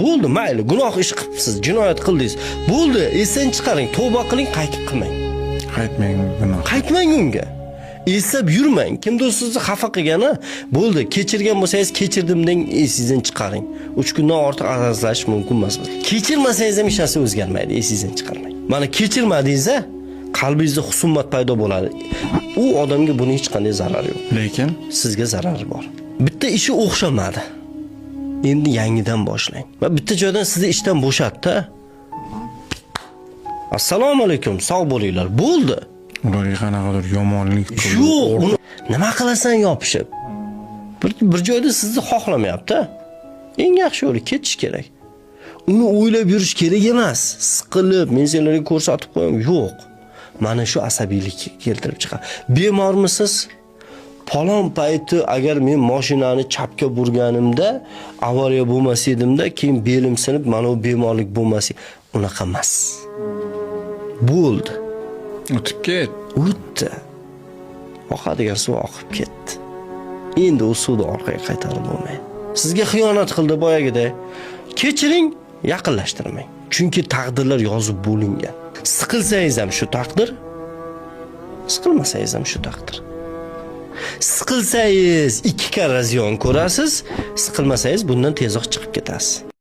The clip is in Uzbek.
Bo'ldi, mayli, gunoh ish qilibsiz, jinoyat qildingiz. Bo'ldi, esdan chiqaring, tavba qiling, qaytib qilmang. Qaytmang gunoh. Qaytmang unga. Eslab yurmang. Kimdir sizni xafa qilgani, bo'ldi, kechirgan bo'lsangiz kechirdim deng, esingizdan chiqaring. 3 kundan ortiq arazlashish mumkin emas. Kechirmasangiz ham hech narsa o'zgarmaydi, esingizdan chiqarmang. Mana kechirmadingiz-a, qalbingizda husumat paydo bo'ladi. U odamga buning hech qanday zarari yo'q. Lekin Sizga zarari bor. Bitta ishi o'xshamadi. Endi yangidan boshlang. Va bitta joydan sizni ishdan bo'shatdi. Assalomu alaykum, sog' bo'linglar. Bo'ldi. ularga qanaqadir yomonlik Yo'q, uni nima qilasan yopishib? Bir joyda sizni xohlamayapti. Eng yaxshi yo'li ketish kerak. Uni o'ylab yurish kerak emas. Siqilib, men senlarga ko'rsatib qo'yam. Yo'q. Mana shu asabiylik keltirib chiqadi. Bemormisiz? Palon payti agar men mashinani chapga burganimda, avariya bo'lmas edimda, keyin belim sinib, mana bu bemorlik bo'lmas. Unaqa emas. Bo'ldi. o'tib ket. O'tdi. Oqadigan suv oqib ketdi. Endi u suvni orqaga qaytarib bo'lmaydi. Sizga xiyonat qildi boyagiday. Kechiring, yaqinlashtirmang. Chunki taqdirlar yozib bo'lingan. Siqilsangiz ham shu taqdir, siqilmasangiz ham shu taqdir. Siqilsangiz 2 karra ziyon ko'rasiz, siqilmasangiz bundan tezroq chiqib ketasiz.